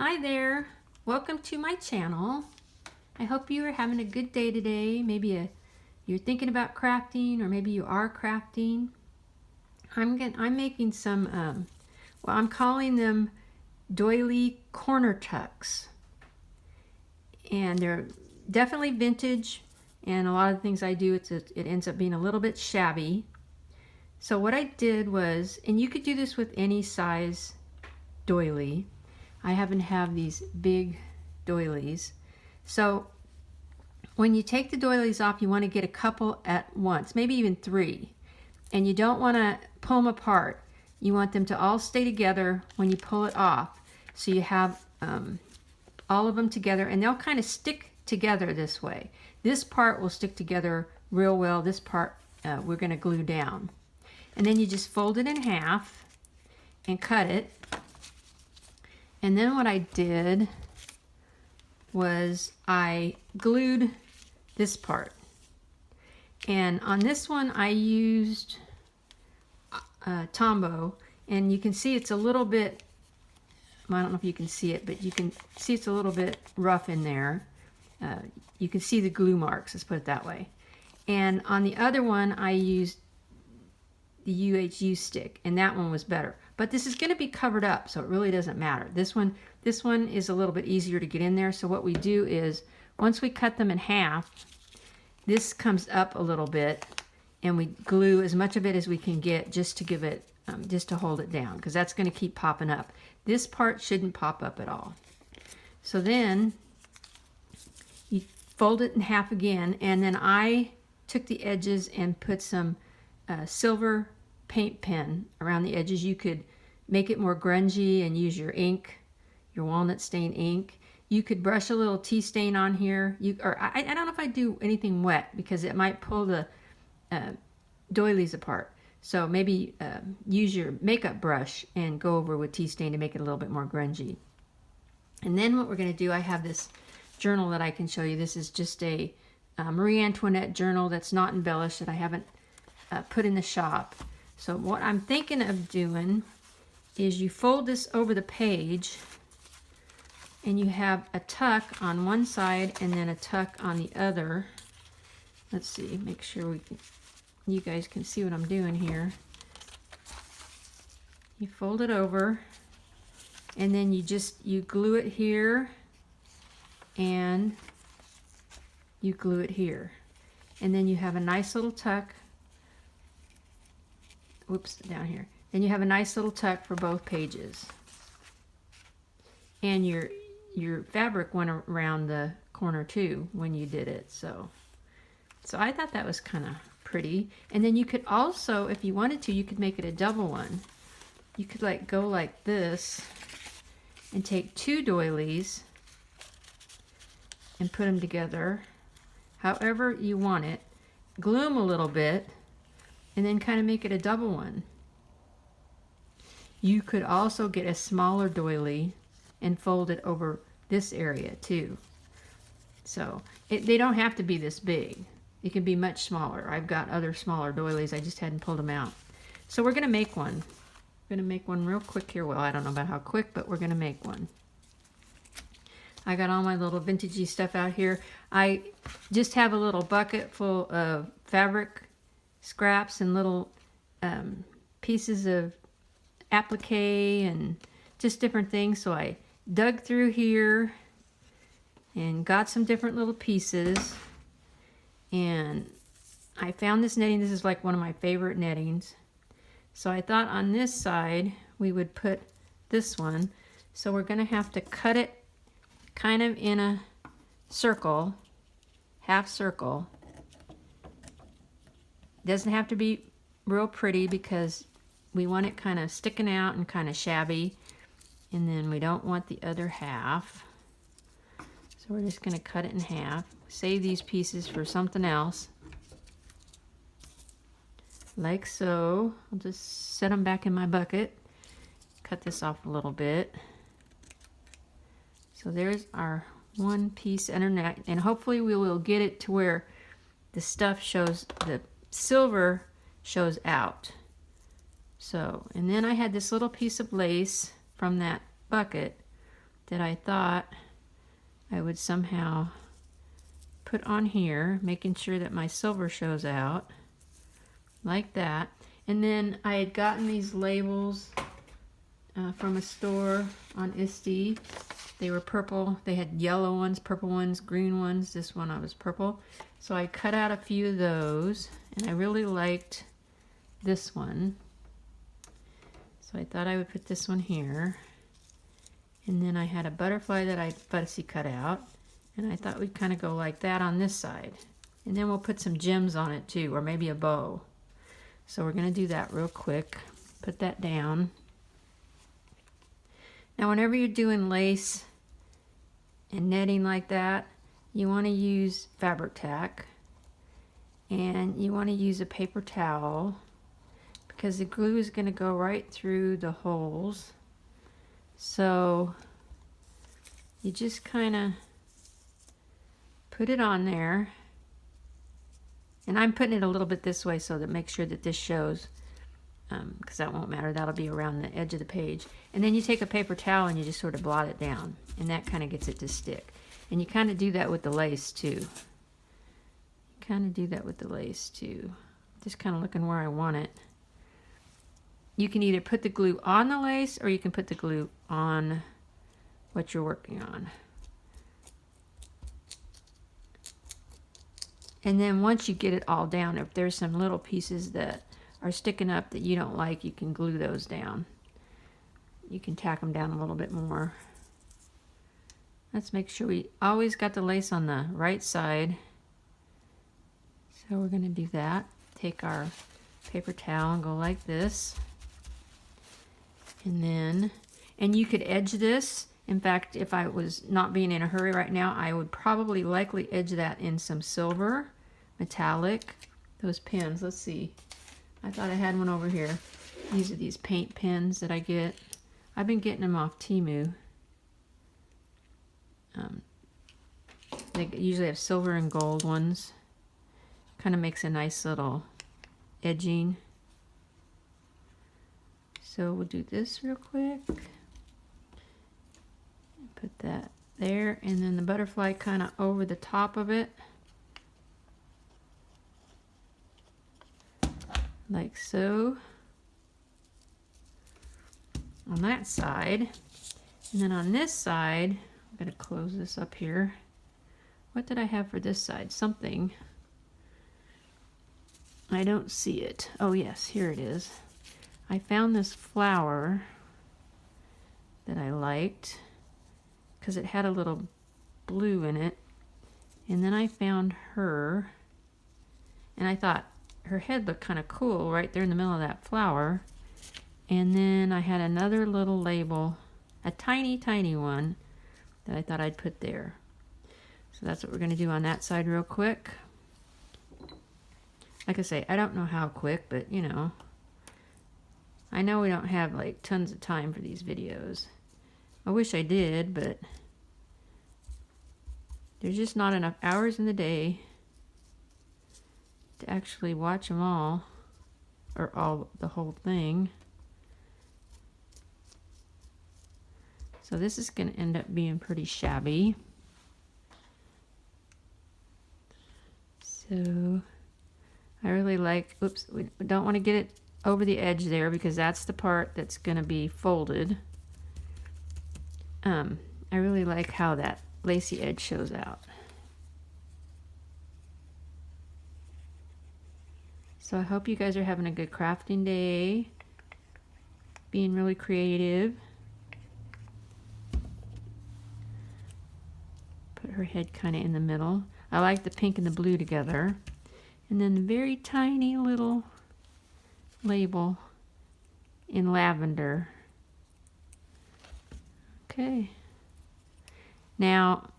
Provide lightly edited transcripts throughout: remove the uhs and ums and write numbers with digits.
Hi there, welcome to my channel. I hope you are having a good day today. Maybe you're thinking about crafting, or maybe you are crafting. I'm making some, well, I'm calling them doily corner tucks. And they're definitely vintage, and a lot of the things I do, it ends up being a little bit shabby. So what I did was, and you could do this with any size doily. I happen to have these big doilies. So when you take the doilies off, you want to get a couple at once, maybe even 3. And you don't want to pull them apart. You want them to all stay together when you pull it off. So you have all of them together, and they'll kind of stick together this way. This part will stick together real well. This part we're going to glue down. And then you just fold it in half and cut it. And then what I did was I glued this part. And on this one I used Tombow, and you can see it's a little bit, I don't know if you can see it, but you can see it's a little bit rough in there. You can see the glue marks, let's put it that way. And on the other one I used the UHU stick, and that one was better. But this is going to be covered up, so it really doesn't matter. This one is a little bit easier to get in there. So what we do is, once we cut them in half, this comes up a little bit, and we glue as much of it as we can get just to give it, just to hold it down, because that's going to keep popping up. This part shouldn't pop up at all. So then you fold it in half again, and then I took the edges and put some silver paint pen around the edges. You could make it more grungy and use your ink, your walnut stain ink. You could brush a little tea stain on here. I don't know if I do anything wet, because it might pull the doilies apart. So maybe use your makeup brush and go over with tea stain to make it a little bit more grungy. And then what we're going to do, I have this journal that I can show you. This is just a Marie Antoinette journal that's not embellished, that I haven't put in the shop. So what I'm thinking of doing is you fold this over the page, and you have a tuck on one side and then a tuck on the other. Let's see, make sure you guys can see what I'm doing here. You fold it over, and then you glue it here, and you glue it here. And then you have a nice little tuck. Whoops, down here. Then you have a nice little tuck for both pages. And your fabric went around the corner too when you did it. So I thought that was kind of pretty. And then you could also, if you wanted to, you could make it a double one. You could go like this and take 2 doilies and put them together however you want it. Glue them a little bit, and then kind of make it a double one. You could also get a smaller doily and fold it over this area too. So they don't have to be this big. It can be much smaller. I've got other smaller doilies, I just hadn't pulled them out. So we're going to make one. We're going to make one real quick here. Well, I don't know about how quick, but we're going to make one. I got all my little vintagey stuff out here. I just have a little bucket full of fabric scraps and little pieces of applique and just different things. So I dug through here and got some different little pieces, and I found this netting. This is like one of my favorite nettings. So I thought on this side we would put this one. So we're going to have to cut it kind of in a circle, half circle. Doesn't have to be real pretty, because we want it kind of sticking out and kind of shabby, and then we don't want the other half. So we're just going to cut it in half. Save these pieces for something else, like so. I'll just set them back in my bucket. Cut this off a little bit. So there's our one piece underneath, and hopefully we will get it to where the stuff shows, the silver shows out. So, and then I had this little piece of lace from that bucket that I thought I would somehow put on here, making sure that my silver shows out like that. And then I had gotten these labels from a store on Etsy. They were purple. They had yellow ones, purple ones, green ones. This one I was purple. So I cut out a few of those, and I really liked this one. So I thought I would put this one here. And then I had a butterfly that I fussy cut out, and I thought we'd kind of go like that on this side. And then we'll put some gems on it too, or maybe a bow. So we're going to do that real quick. Put that down. Now whenever you're doing lace and netting like that, you want to use fabric tack, and you want to use a paper towel because the glue is going to go right through the holes. So you just kind of put it on there, and I'm putting it a little bit this way so that make sure that this shows, because that won't matter, that'll be around the edge of the page. And then you take a paper towel and you just sort of blot it down, and that kind of gets it to stick. And you kind of do that with the lace too. Just kind of looking where I want it. You can either put the glue on the lace or you can put the glue on what you're working on. And then once you get it all down, if there's some little pieces that are sticking up that you don't like, you can glue those down. You can tack them down a little bit more. Let's make sure we always got the lace on the right side. So we're going to do that. Take our paper towel and go like this. And you could edge this. In fact, if I was not being in a hurry right now, I would probably likely edge that in some silver, metallic. Those pins, let's see. I thought I had one over here. These are these paint pins that I get. I've been getting them off Temu. They usually have silver and gold ones. Kind of makes a nice little edging. So we'll do this real quick. Put that there, and then the butterfly kind of over the top of it. Like so. On that side. And then on this side, I'm going to close this up here. What did I have for this side? Something. I don't see it. Oh yes, here it is. I found this flower that I liked because it had a little blue in it. And then I found her, and I thought her head looked kind of cool right there in the middle of that flower. And then I had another little label, a tiny, tiny one that I thought I'd put there. So that's what we're going to do on that side real quick. Like I say, I don't know how quick, but you know, I know we don't have like tons of time for these videos. I wish I did, but there's just not enough hours in the day to actually watch them all, or the whole thing. So this is going to end up being pretty shabby. So I really like, oops, we don't want to get it over the edge there because that's the part that's going to be folded. I really like how that lacy edge shows out. So I hope you guys are having a good crafting day, being really creative. Put her head kind of in the middle. I like the pink and the blue together. And then the very tiny little label in lavender. Okay. Now,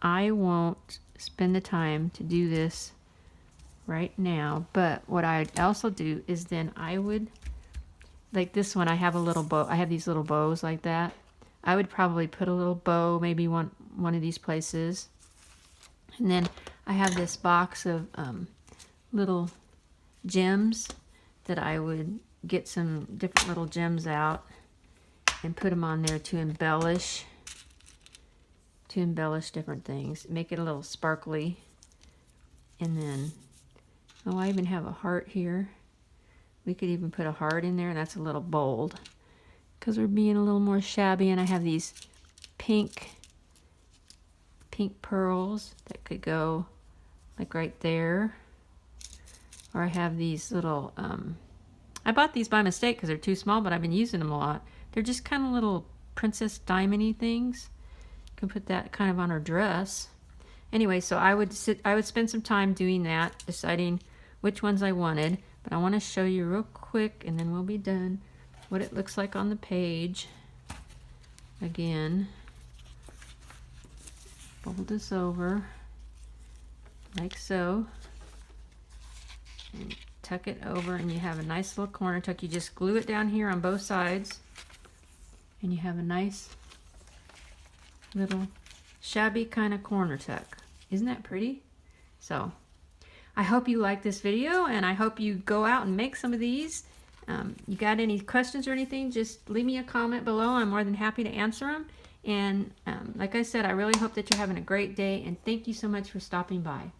I won't spend the time to do this right now, but what I'd also do is then I would, like this one, I have a little bow. I have these little bows like that. I would probably put a little bow, maybe one of these places. And then I have this box of little gems that I would get some different little gems out and put them on there to embellish to embellish different things. Make it a little sparkly. And then, oh, I even have a heart here. We could even put a heart in there. That's a little bold because we're being a little more shabby. And I have these pink pearls that could go like right there. Or I have these little, I bought these by mistake because they're too small, but I've been using them a lot. They're just kind of little princess diamond-y things. You can put that kind of on her dress. Anyway, so I would spend some time doing that, deciding which ones I wanted. But I want to show you real quick, and then we'll be done, what it looks like on the page. Again, fold this over like so, and tuck it over, and you have a nice little corner tuck. You just glue it down here on both sides, and you have a nice little shabby kind of corner tuck. Isn't that pretty? So I hope you like this video, and I hope you go out and make some of these. You got any questions or anything, just leave me a comment below. I'm more than happy to answer them. And like I said, I really hope that you're having a great day, and thank you so much for stopping by.